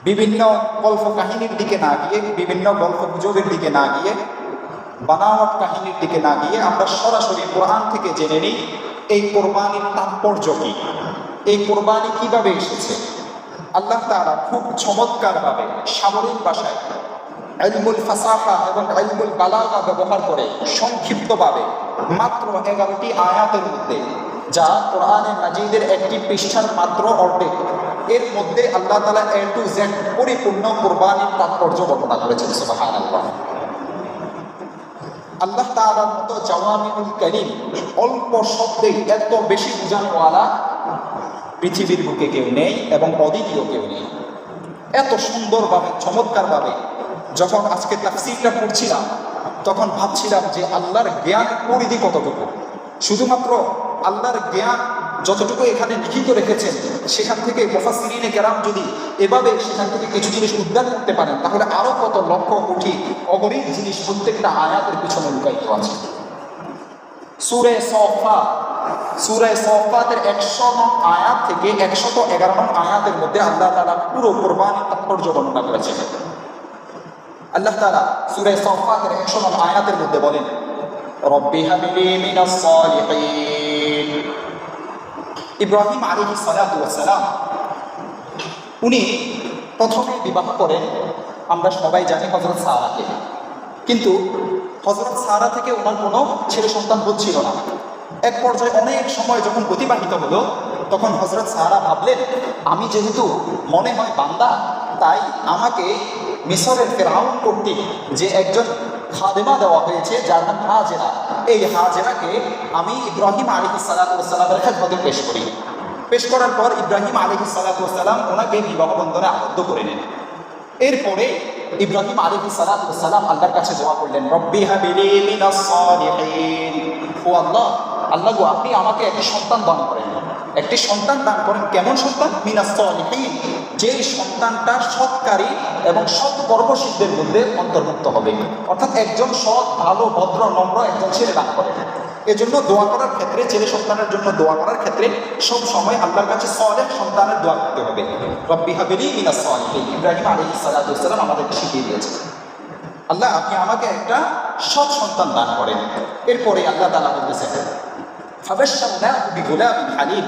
বিভিন্ন গল্প কাহিনীর দিকে না গিয়ে, বিভিন্ন গল্প গুজবের দিকে না গিয়ে, বানাওয়াট কাহিনীর দিকে না গিয়ে আমরা সরাসরি কোরআন থেকে জেনে নিই এই কোরবানির তাৎপর্য কী, এই কোরবানি কিভাবে এসেছে। আল্লাহ তাআলা খুব চমৎকারভাবে সামরিক ভাষায় ইলমুল ফাসাহা এবং ইলমুল বালাগা ব্যবহার করে সংক্ষিপ্তভাবে মাত্র 11টি আয়াতের মধ্যে, যা কোরআনে মাজিদের একটি পৃষ্ঠার মাত্র অর্ধেক, এর মধ্যে আল্লাহ তাআলা A to Z পরিপূর্ণ কোরবানির তাৎপর্য বর্ণনা করেছেন। সুবহানাল্লাহ। আল্লাহ তাআলার মতো জাওয়ামিউল কালিম, অল্প শব্দে এত বেশি বোঝানোওয়ালা পৃথিবীর বুকে কেউ নেই এবং অদ্বিতীয় কেউ নেই। এত সুন্দরভাবে চমৎকারভাবে যখন আজকে তাফসীরটা পড়ছিলাম তখন ভাবছিলাম যে আল্লাহর জ্ঞান পরিধি কতটুকু। শুধুমাত্র আল্লাহর জ্ঞান যতটুকু এখানে লিখিত রেখেছেন সেখান থেকে মুফাসসিরিনে কেরাম যদি এভাবে সেখান থেকে কিছু জিনিস উদ্ধার করতে পারেন তাহলে আরও কত লক্ষ কোটি অগণিত জিনিস প্রত্যেকটা আয়াতের পিছনে লুকায়িত আছে। সূরা সফফাতের 100 নং আয়াত থেকে 111 নং আয়াতের মধ্যে আল্লাহ তাআলা পুরো কোরবানির তাৎপর্য বর্ণনা করেছেন। আল্লাহ তাআলা সূরা সফফাতের 100 নং আয়াতের মধ্যে বলেন, রব্বি হাবলি মিনাস সালিহিন। ইব্রাহিম আলাইহিস সালাতু ওয়াস সালাম উনি প্রথমে বিবাহ করেন, আমরা সবাই জানি, হযরত সারাকে। কিন্তু হযরত সারা থেকে ওনার কোনো ছেলে সন্তান হচ্ছিল না। এক পর্যায়ে অনেক সময় যখন অতিবাহিত হলো তখন হযরত সারা ভাবলেন, আমি যেহেতু মনে হয় বান্দা, তাই আমাকে মিশরের ফেরাউন কর্তৃক যে একজন খাদেমা দেওয়া হয়েছে যার নাম হাজেরা, এই হাজেরাকে আমি ইব্রাহিম আলাইহিস সালাতু ওয়াস সালামের খেদমতে পেশ করি। পেশ করার পর ইব্রাহিম আলাইহিস সালাতু ওয়াস সালাম ওনাকে বিবাহ বন্ধনে আবদ্ধ করে নেন। এরপরে ইব্রাহিম আলাইহিস সালাতু ওয়াস সালাম আল্লাহর কাছে দোয়া করলেন, রব্বি হাবলি মিনাস সালিহিন। ও আল্লাহ, আল্লাহ গো, আপনি আমাকে একটি সন্তান দান করেন, একটি সন্তান দান করেন। কেমন সন্তান? মিনাস সালিহিন, যে সন্তানটা সৎকারী এবং সৎ কর্মসিদ্ধের মধ্যে অন্তর্ভুক্ত হবে। অর্থাৎ একজন সৎ, ভালো, ভদ্র, নম্র একজন ছেলে দান করেন। এজন্য দোয়া করার ক্ষেত্রে, ছেলে সন্তানের জন্য দোয়া করার ক্ষেত্রে সব সময় আল্লাহর কাছে সালেহ সন্তানের দোয়া করতে হবে। রব্বি হাবলি মিনাস সালিহিন, ইব্রাহিম আলাইহিস সালাতু ওয়াস সালাম আমাদেরকে শিখিয়ে দিয়েছেন। আল্লাহ, আপনি আমাকে একটা সৎ সন্তান দান করেন। এরপরে আল্লাহ তাআলা বলতেছেন, ফাবাশশারনাহু বিগুলামিন হালিম।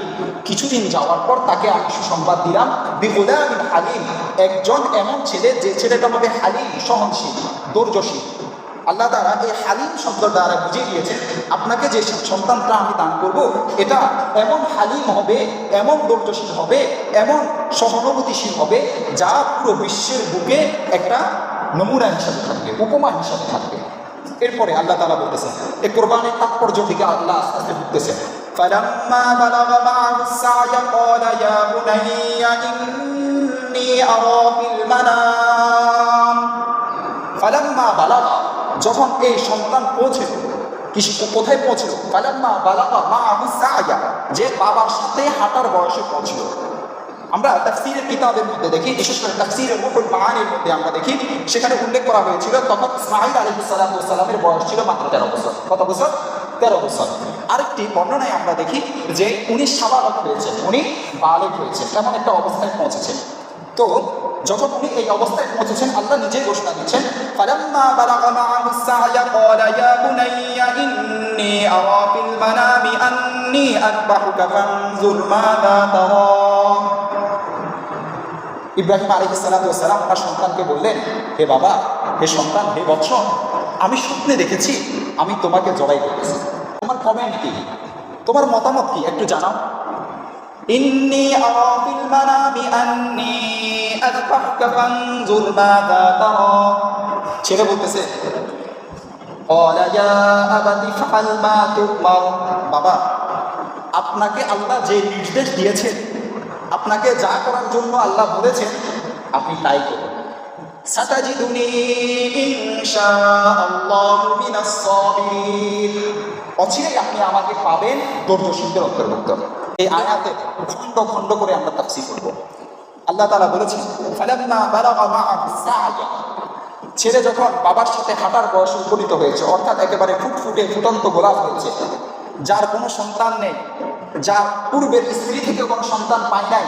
কিছুদিন যাওয়ার পর তাকে আমি সুসংবাদ দিলাম, বিগুলামিন হালিম, একজন এমন ছেলে যে ছেলেটা হবে হালিম, সহনশীল, ধৈর্যশীল। আল্লাহ তাআলা এই হালিম শব্দ দ্বারা বুঝিয়ে দিয়েছেন, আপনাকে যে সন্তানটা আমি দান করব এটা এমন হালিম হবে, এমন ধৈর্যশীল হবে, এমন সহানুভূতিশীল হবে, যা পুরো বিশ্বের বুকে একটা নমুনা হিসাবে থাকবে, উপমা হিসাবে থাকবে। এরপরে আল্লাহ তাআলা বলতেছেন, এই কোরবানির তাৎপর্য থেকে আল্লাহ আস্তে আস্তে ঢুকতেছেন। ফালাম্মা বালাগা মা'আহুস সা'য়া ক্বালা ইয়া বুনাইয়া ইন্নী আরা ফিল মানাম। ফালাম্মা বালাগা, যখন এই সন্তান পৌঁছল, কোথায় পৌঁছল? ফালাম্মা বালাগা মা'আহুস সা'য়া, যে বাবার সাথে হাঁটার বয়সে পৌঁছল। আমরা তাফসীরের কিতাবের মধ্যে দেখি, বিশেষ করে তাফসীরের রুহুল মাআনির মধ্যে আমরা দেখি, সেখানে উল্লেখ করা হয়েছিল তখন ইসমাঈল আলাইহিস সালাতু ওয়াস সালামের বয়স ছিল মাত্র 13 বছর। কত বছর? 13 বছর। আরেকটি বর্ণনায় আমরা দেখি যে উনি সাবালক হয়েছেন, উনি বালেগ হয়েছেন, এমন একটা অবস্থায় পৌঁছেছেন। তো যখন উনি এই অবস্থায় পৌঁছেছেন, আল্লাহ নিজেই ঘোষণা দিচ্ছেন, ফালাম্মা বালাগা মা'আহুস সা'য়া ক্বালা ইয়া বুনাইয়া ইন্নী আরা ফিল মানামি আন্নী আযবাহুকা ফানজুর মাযা তারা। ইব্রাহিম আলাইহিস সালাতু ওয়াস সালাম আমার সন্তানকে বললেন, হে বাবা, হে সন্তান, হে বৎস, আমি স্বপ্নে দেখেছি আমি তোমাকে জবাই করতেছি। তোমার কমেন্ট কি, তোমার মতামত কি একটু জানাও। ইন্নী আরা ফিল মানামি আন্নী আযবাহুকা ফানজুর মাযা তারা। ছেলে বলতেছে, ক্বালা ইয়া আবাতি ফাআল মা তু'মার। বাবা, আপনাকে আল্লাহ যে নির্দেশ দিয়েছেন, আপনাকে যা করার জন্য আল্লাহ বলেছেন আপনি তাই করুন। সাতাজিদুনি ইনশাআল্লাহু মিনাস সাবিরিন। অচিরেই আপনি আমাকে পাবেন ধৈর্যশীলদের অন্তর্ভুক্ত। এই আয়াতে খণ্ড খণ্ড করে আমরা তাফসীর করব। আল্লাহ তাআলা বলেছেন, ফালাম্মা বালাগা মা'আহুস সা'য়া, ছেলে যখন বাবার সাথে হাঁটার বয়সে উপনীত হয়েছে, অর্থাৎ একেবারে ফুটফুটে ফুটন্ত গোলাপ হয়েছে, যার কোনো সন্তান নেই, যার পূর্বের স্ত্রী থেকে কোনো সন্তান পায় নাই,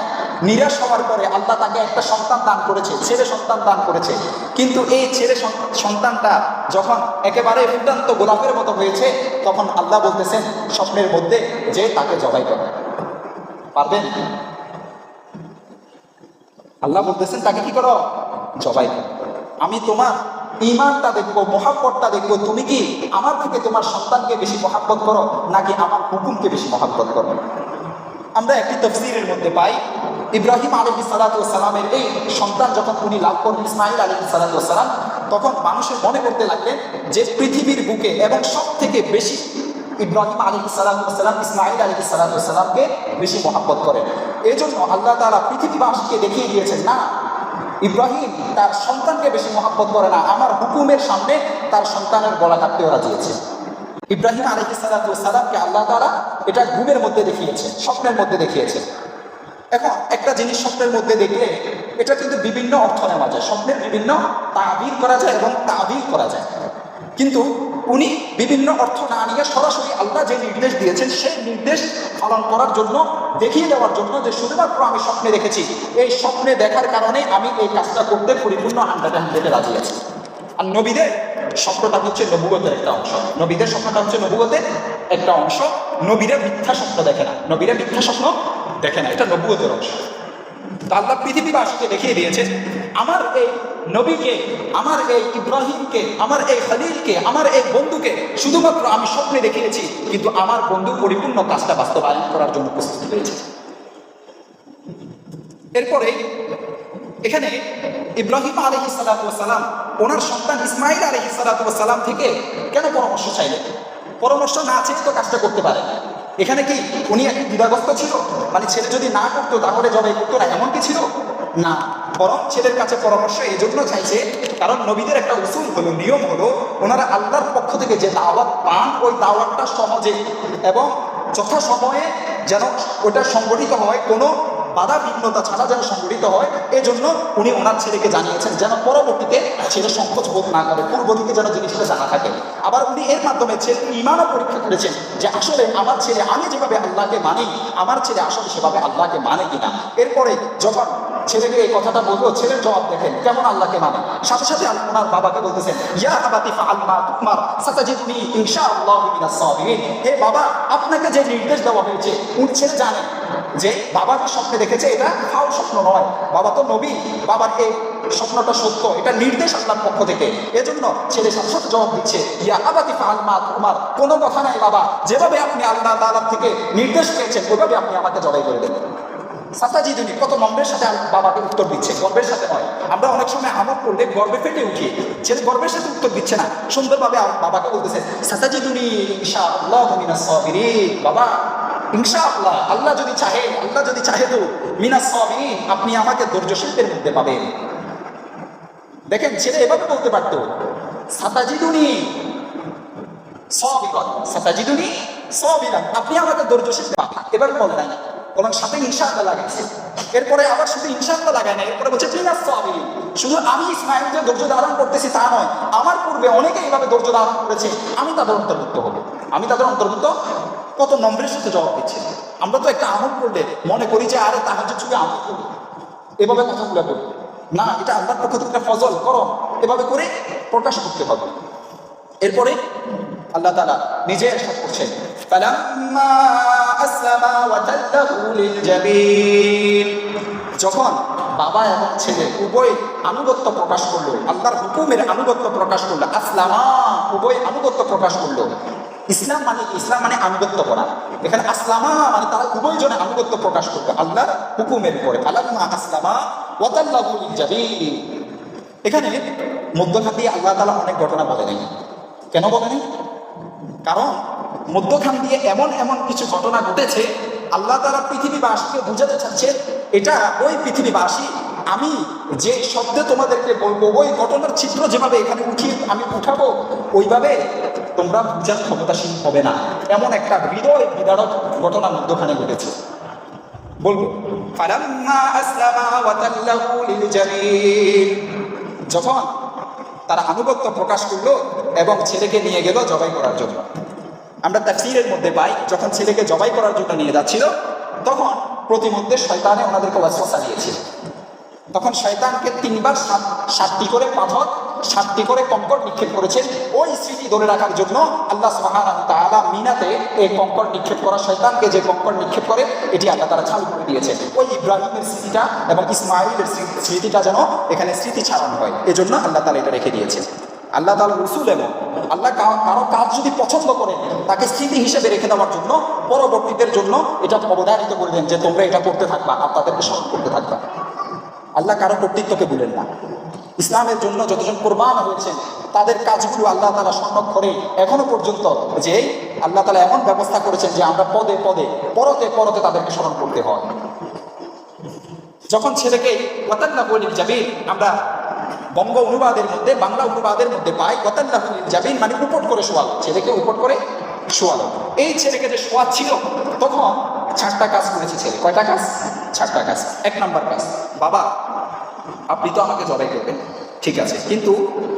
নিরাশ হওয়ার পরে আল্লাহ তাকে একটা সন্তান দান করেছে, ছেলে সন্তান দান করেছে। কিন্তু এই ছেলে সন্তানটা যখন একেবারে ফুটন্ত গোলাপের মতো হয়েছে, তখন আল্লাহ বলতেছেন স্বপ্নের মধ্যে যে তাকে জবাই করে। পারবেন? আল্লাহ বলতেছেন তাকে কি করো? জবাই করো। আমি তোমার ঈমানটা দেখবো, মহাব্বতটা দেখবো, তুমি কি আমার থেকে তোমার সন্তানকে বেশি মহাব্বত করো নাকি আমার হুকুমকে বেশি মহাব্বত করো। আমরা একটি তাফসীরের মধ্যে পাই, ইব্রাহিম আলাইহিস সালাতু ওয়াস সালামের এই সন্তান যখন উনি লাভ করেন, ইসমাঈল আলাইহিস সালাতু ওয়াস সালাম, তখন মানুষের মনে করতে লাগলেন যে পৃথিবীর বুকে এবং সব থেকে বেশি ইব্রাহিম আলাইহিস সালাতু ওয়াস সালাম ইসমাঈল আলাইহিস সালাতু ওয়াস সালামকে বেশি মহাব্বত করেন। এই জন্য আল্লাহ তাআলা পৃথিবীবাসীকে দেখিয়ে দিয়েছেন, না, ইব্রাহিম তার সন্তানকে বেশি মহাব্বত করে না, আমার হুকুমের সামনে তার সন্তানের গলা কাটতেও রাজি আছে। ইব্রাহিম আলাইহিস সালাতু ওয়াস সালামকে আল্লাহ তাআলা এটা ঘুমের মধ্যে দেখিয়েছে, স্বপ্নের মধ্যে দেখিয়েছে। এখন একটা জিনিস স্বপ্নের মধ্যে দেখলে এটা কিন্তু বিভিন্ন অর্থ নেওয়া যায়, স্বপ্নের বিভিন্ন তাবির করা যায় এবং তাবিল করা যায়। কিন্তু উনি বিভিন্ন অর্থ না নিয়ে সরাসরি আল্লাহ যে নির্দেশ দিয়েছেন সেই নির্দেশ পালন করার জন্য, দেখিয়ে দেওয়ার জন্য যে শুধুমাত্র আমি স্বপ্নে দেখেছি, এই স্বপ্নে দেখার কারণে আমি এই কাজটা করতে পরিপূর্ণ 100% রাজি আছি। আর নবীদের স্বপ্নটা হচ্ছে নবুয়তের একটা অংশ, নবীদের স্বপ্নটা হচ্ছে নবুয়তের একটা অংশ। নবীরা মিথ্যা স্বপ্ন দেখে না, নবীরা মিথ্যা স্বপ্ন দেখে না, এটা নবুয়তের অংশ। আল্লাহ পৃথিবীবাসীকে দেখিয়ে দিয়েছেন আমার এই নবীকে, আমার এই ইব্রাহিমকে, আমার এই খলিলকে, আমার এই বন্ধুকে শুধুমাত্র আমি স্বপ্নে দেখিয়েছি, কিন্তু আমার বন্ধু পরিপূর্ণ কাজটা বাস্তবায়ন করার জন্য প্রস্তুত হয়েছে। এরপরে এখানে ইব্রাহিম আলাইহিস সালাতু ওয়াস সালাম ওনার সন্তান ইসমাঈল আলাইহিস সালাতু ওয়াস সালাম থেকে কেন পরামর্শ চাইলেন? পরামর্শ না চেয়ে তো কাজটা করতে পারে। এখানে কি উনি একটি দ্বিধাগ্রস্ত ছিল, মানে ছেলে যদি না করতো তাহলে জবাই করতো না, এমন কি ছিল না? বরং ছেলের কাছে পরামর্শ এই জন্য চাইছে কারণ নবীদের একটা উসুল হলো, নিয়ম হলো, ওনারা আল্লাহর পক্ষ থেকে যে দাওয়াত পান ওই দাওয়াতটা সহজে এবং যথাসময়ে যেন ওটা সংগঠিত হয়, কোনো বাধা বিঘ্নতা ছাড়া যেন সংগঠিত হয়। এই জন্য উনি ওনার ছেলেকে জানিয়েছেন যেন পরবর্তীতে ছেলে সংকোচ বোধ না করে, পূর্ব দিকে যেন জিনিসটা জানা থাকে। আবার উনি এর মাধ্যমে ছেলের ঈমানও পরীক্ষা করেছেন যে আসলে আমার ছেলে আমি যেভাবে আল্লাহকে মানি, আমার ছেলে আসলে সেভাবে আল্লাহকে মানে কিনা। এরপরে যখন ছেলেকে এই কথাটা বলবো, ছেলের জবাব দেখেন কেমন আল্লাহকে মানে। সাথে সাথে ওনার বাবাকে বলতেছেন, ইয়া আবাতি ফাআল মা তুমার সাতাজিদুনি ইনশাআল্লাহু মিনাস সাবিরিন। হে বাবা, আপনাকে যে নির্দেশ দেওয়া হয়েছে, উনি ছেলে জানেন যে বাবা যে স্বপ্নে দেখেছে এটা ফাউল স্বপ্ন নয়, বাবা তো নবী, বাবার এই স্বপ্নটা সত্য, এটা নির্দেশ আল্লাহর পক্ষ থেকে। এজন্য ছেলে সাথে সাথে জবাব দিচ্ছে, ইয়া আবাতি ফাআল মা তুমার, কোনো কথা নাই বাবা, যেভাবে আপনি আল্লাহ তাআলা থেকে নির্দেশ পেয়েছেন ওইভাবে আপনি আমাকে জবাই করে দেবেন। সাতাজিদুনি, কত নম্বরের সাথে বাবাকে উত্তর দিচ্ছে, গর্বের সাথে নয়। আমরা অনেক সময় আমল করলে গর্বে ফেটে উঠি, ছেলে গর্বের সাথে উত্তর দিচ্ছে না, সুন্দরভাবে বাবাকে বলতেছে সাতাজিদুনি ইনশাআল্লাহু মিনাস সাবিরিন। বাবা ইনশাআল্লাহ, আল্লাহ যদি চাহে, আল্লাহ যদি চাহে তো মিনাস সাবিরিন, আপনি আমাকে ধৈর্যশীলদের মধ্যে পাবেন। দেখেন ছেলে এভাবে বলতে পারতো সাতাজিদুনি সাবিরান, সাতাজিদুনি সাবিরান, আপনি আমাকে ধৈর্যশীল পাবেন, এভাবে বলে নাই, বরং সাথে ইনশাআল্লাহ লাগাইছে। এরপরে আবার শুধু ইনশাআল্লাহ লাগায় না, এরপরে বলছে মিনাস সাবিরিন। শুধু আমি ইসমাঈল যে ধৈর্য ধারণ করতেছি তা নয়, আমার পূর্বে অনেকে এইভাবে ধৈর্য ধারণ করেছে, আমি তাদের অন্তর্ভুক্ত হব, আমি তাদের অন্তর্ভুক্ত। কত নম্বরের সাথে জবাব দিচ্ছে। আমরা তো একটা আমল করলে মনে করি যে আরে তাহাজ্জুদ ছুটে আমল করি, এভাবে কথাগুলো বলি না, এটা আল্লাহর পক্ষ থেকে ফজল করো, এভাবে করে প্রকাশ করতে হবে। এরপরে আল্লাহ তাআলা নিজে ইরশাদ করছেন, ফালাম্মা আসলামা ওয়া তাল্লাহু লিল জাবিন, যখন বাবা এবং ছেলে উভয় আনুগত্য প্রকাশ করলো, আল্লাহর হুকুমের আনুগত্য প্রকাশ করলো, আসলামা উভয় আনুগত্য প্রকাশ করলো। ইসলাম মানে কি? ইসলাম মানে আনুগত্য করা। এখানে আসলামা মানে তারা উভয়জনে আনুগত্য প্রকাশ করবে আল্লাহর হুকুমের উপরে। ফালাম্মা আসলামা ওয়া তাল্লাহু লিল জাবিন, এখানে মধ্যখান দিয়ে আল্লাহ তাআলা অনেক ঘটনা বলে নাই। কেন বলে নাই? কারণ মধ্যখান দিয়ে এমন এমন কিছু ঘটনা ঘটেছে আল্লাহ তাআলা পৃথিবীবাসীকে বুঝাতে চাচ্ছেন, এটা ওই পৃথিবীবাসী আমি যে শব্দে তোমাদেরকে বলবো, ওই ঘটনার চিত্র যেভাবে এখানে আমি উঠাবো, ওইভাবে তোমরা বুঝার ক্ষমতাসীন হবে না। এমন একটা হৃদয় বিদারক ঘটনা মধ্যখানে ঘটেছে। বলবো ফালাম্মা আসলামা ওয়া তাল্লাহু লিল জাবিন, যখন তারা আনুগত্য প্রকাশ করলো এবং ছেলেকে নিয়ে গেল জবাই করার জন্য। আমরা তাফসীরের মধ্যে পাই যখন ছেলেকে জবাই করার জন্য নিয়ে যাচ্ছিল তখন প্রতিমধ্যে শয়তানে ওনাদেরকে ওয়াসওয়াসা দিয়েছে। তখন শয়তানকে 3 বার 7টি করে পাথর, 7টি করে কঙ্কর নিক্ষেপ করেছেন। ওই স্মৃতি ধরে রাখার জন্য আল্লাহ সুবহানাহু ওয়া তাআলা মিনাতে এই কঙ্কর নিক্ষেপ করা শয়তানকে যে কঙ্কর নিক্ষেপ করে এটি আল্লাহ তাআলা চালু করে দিয়েছেন। ওই ইব্রাহিমের স্মৃতিটা এবং ইসমাঈলের স্মৃতিটা যেন এখানে স্মৃতি ছাড়ানো হয়, এজন্য আল্লাহ তাআলা এটা রেখে দিয়েছেন। আল্লাহ তাআলা রাসূল এবং আল্লাহ কারো কাজ যদি পছন্দ করেন তাকে স্মৃতি হিসেবে রেখে দেওয়ার জন্য পরবর্তীদের জন্য এটা অবধারিত করে দেন যে তোমরা এটা করতে থাকবা আর তাদেরকে স্মরণ করতে থাকবা। আল্লাহ কারো কর্তৃত্বকে ভুলেন না। ইসলামের জন্য যতজন কোরবান হয়েছেন তাদের কাজগুলো আল্লাহ তাআলা সংরক্ষণ করে এখনো পর্যন্ত যে আল্লাহ তাআলা এমন ব্যবস্থা করেছেন যে আমরা পদে পদে পরতে পরতে তাদেরকে স্মরণ করতে হয়। যখন ছেলেকে ওয়াতাল্লাহু লিল জাবিন আমরা বঙ্গ অনুবাদের মধ্যে, বাংলা অনুবাদের মধ্যে পাই ওয়াতাল্লাহু লিল জাবিন মানে উপট করে শোয়ালো, ছেলেকে উপট করে শোয়ালো। এই ছেলেকে যে শোয়াচ্ছিল তখন 4টা কাজ করেছে ছেলে। কয়টা কাজ? 4টা কাজ। 1 নম্বর কাজ, বাবা আপনি তো আমাকে জবাই করবেন, ঠিক আছে, কিন্তু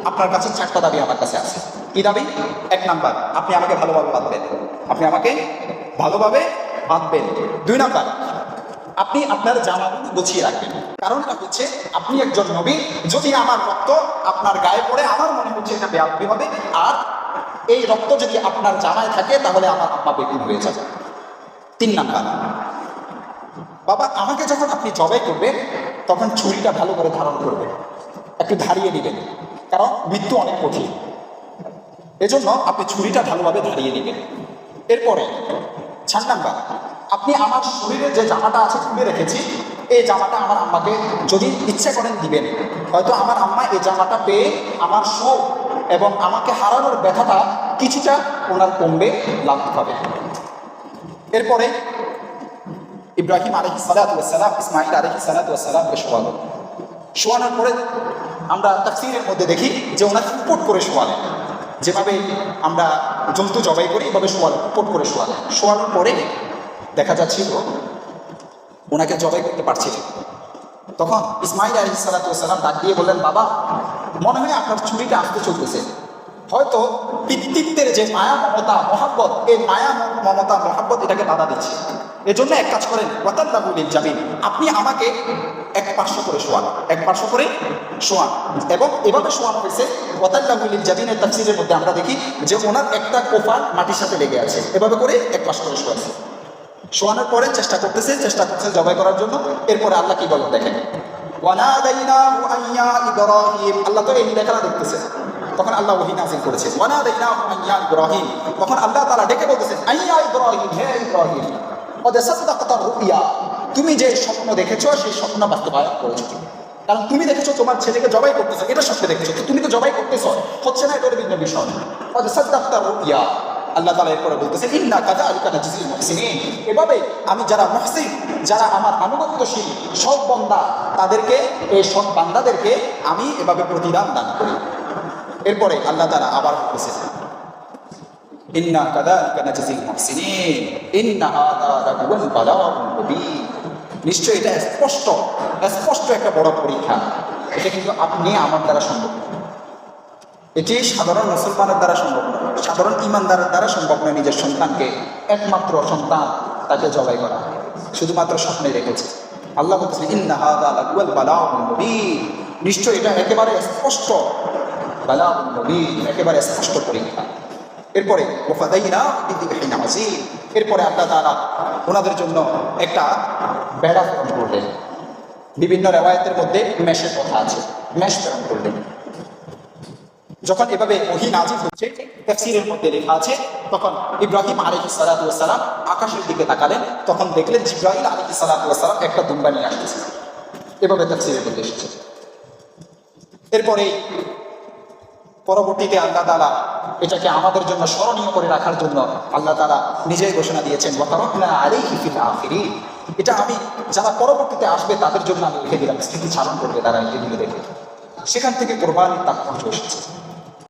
আপনার কাছে 4টা দাবি আমার কাছে আছে। কি দাবি? 1 নাম্বার, আপনি আমাকে ভালোভাবে বাঁধবেন, আপনি আমাকে ভালোভাবে বাঁধবেন। 2 নাম্বার, আপনি আপনার জামাগুলো গুছিয়ে রাখবেন। কারণটা হচ্ছে আপনি একজন নবী, যদি আমার রক্ত আপনার গায়ে পড়ে আমার মনে হচ্ছে এটা বেয়াদবি হবে, আর এই রক্ত যদি আপনার জামায় থাকে তাহলে আমার আম্মা বেকুব হয়ে যাবে। 3 নাম্বার, বাবা আমাকে যখন আপনি জবাই করবেন তখন ছুরিটা ভালো করে ধারণ করবেন, একটু ধারিয়ে নেবেন, কারণ মৃত্যু অনেক কঠিন, এজন্য আপনি ছুরিটা ভালোভাবে ধারিয়ে নেবেন। এরপরে 4 নাম্বার, আপনি আমার শরীরে যে জামাটা আছে খুলে রেখেছি এই জামাটা আমার আম্মাকে যদি ইচ্ছা করেন দিবেন। হয়তো আমার আম্মা এই জামাটা পেয়ে আমার শোক এবং আমাকে হারানোর ব্যথাটা কিছুটা ওনার কমবে, লাভ পাবে। এরপরে ইব্রাহিম আলাইহিস সালাতু ওয়াস সালাম ইসমাঈল আলাইহিস সালাতু ওয়াস সালামকে শোয়ালো। শোয়ানোর পরে আমরা তাফসীরের মধ্যে দেখি যে ওনাকে উপট করে শোয়ালেন, যেভাবে আমরা জন্তু জবাই করি এভাবে শোয়ালেন, উপট করে শোয়ালেন। শোয়ানোর পরে দেখা যাচ্ছিল ওনাকে জবাই করতে পারছিলেন। তখন ইসমাঈল আলাইহিস সালাতু ওয়াস সালাম ডাক দিয়ে বললেন, বাবা মনে হয় আপনার ছুরিটা আসতে চলতেছে, হয়তো পিতৃত্বের যে মায়া মমতা মহাব্বত, এই মায়া মমতা মহাব্বত এটাকে বাধা দিচ্ছে। এজন্য এক কাজ করেন, ওয়াতাল্লাহু লিল জাবিন, আপনি আমাকে 1 পার্শ্ব করে শোয়ান, 1 পার্শ্ব করে শোয়ান। এবং এভাবে শোয়ানো হয়েছে ওয়াতাল্লাহু লিল জাবিনের তাফসীরের মধ্যে আমরা দেখি যে ওনার একটা কোফা মাটির সাথে লেগে আছে, এভাবে করে 1 পাশ করে শোয়াছে। শোয়ানোর পরে চেষ্টা করতেছে জবাই করার জন্য। এরপরে আল্লাহ কি বলেন দেখেন, ওয়ানাদাইনাহু আইয়া ইব্রাহিম, আল্লাহ তো এই লেখাটা দেখতেছে। তখন আল্লাহ ওহী নাযিল করেছে, ওয়ানাদাইনাহু আইয়া ইব্রাহিম, তখন আল্লাহ তাআলা ডেকে বলতেছেন, আইয়া ইব্রাহিম, হে ইব্রাহিম, কদ সাদাকাতা রুইয়া, তুমি যে স্বপ্ন দেখেছো সেই স্বপ্ন বাস্তবায়ন করেছো। কারণ তুমি দেখেছো তোমার ছেলেকে জবাই করতেছো, এটা স্বপ্নে দেখেছো, তো তুমি তো জবাই করতেছো, হচ্ছে না, এটা ভিন্ন বিষয়। কদ সাদাকাতা রুইয়া, আল্লাহ তাআলা এরপরে বলতেছেন, ইন্না কাযালিকা নাজিল মুহসিনিন, এভাবে আমি যারা মুহসিন, যারা আমার আনুগত্যশীল সৎ বান্দা, তাদেরকে, এই সৎ বান্দাদেরকে আমি এভাবে প্রতিদান দান করি। এরপরে আল্লাহ তাআলা আবার বলতেছেন, ইন্না কাযালিকা নাজিল মুহসিনিন ইন্না হাযা লাহুল বালাউল মুবিন, নিশ্চয় এটা স্পষ্ট একটা বড় পরীক্ষা। এটা কিন্তু আপনি আমার দ্বারা সম্ভব না, এটি সাধারণ মুসলমানের দ্বারা সম্ভব নয়, সাধারণ ইমানদারের দ্বারা সম্ভব নয় নিজের সন্তানকে, একমাত্র সন্তান তাকে জবাই করা, শুধুমাত্র স্বপ্নে রেখেছে। আল্লাহ বলছেন, ইন্না হাযা লাহুল বালাউল মুবিন, নিশ্চয় এটা একেবারে স্পষ্ট বালাউল মুবিন, একেবারে স্পষ্ট পরীক্ষা। এরপরে এরপরে আল্লাহ তাআলা ওনাদের জন্য একটা বেড়া প্রেরণ করলেন। বিভিন্ন রেওয়ায়েতের মধ্যে মেষের কথা আছে, মেষ প্রেরণ করলেন। যখন এভাবে ওহী নাযিল হচ্ছে, তাফসীরের মধ্যে লেখা আছে, তখন ইব্রাহিম আলাইহিস সালাতু ওয়াস সালাম আকাশের দিকে তাকালেন, তখন দেখলেন জিবরাইল আলাইহিস সালাতু ওয়াস সালাম একটা দুম্বা নিয়ে আসতেছে। এভাবে তাফসীরের মধ্যে এসেছে। এরপরে পরবর্তীতে আল্লাহ তাআলা এটাকে আমাদের জন্য স্মরণীয় করে রাখার জন্য আল্লাহ তাআলা নিজেই ঘোষণা দিয়েছেন, ওয়াতারাকনা আলাইহি ফিল আখিরিন, এটা আমি যারা পরবর্তীতে আসবে তাদের জন্য আমি রেখে দিলাম, স্মৃতি চারণ করবে তারা এগুলো দেখে। সেখান থেকে কোরবানির তাৎপর্য এসেছে।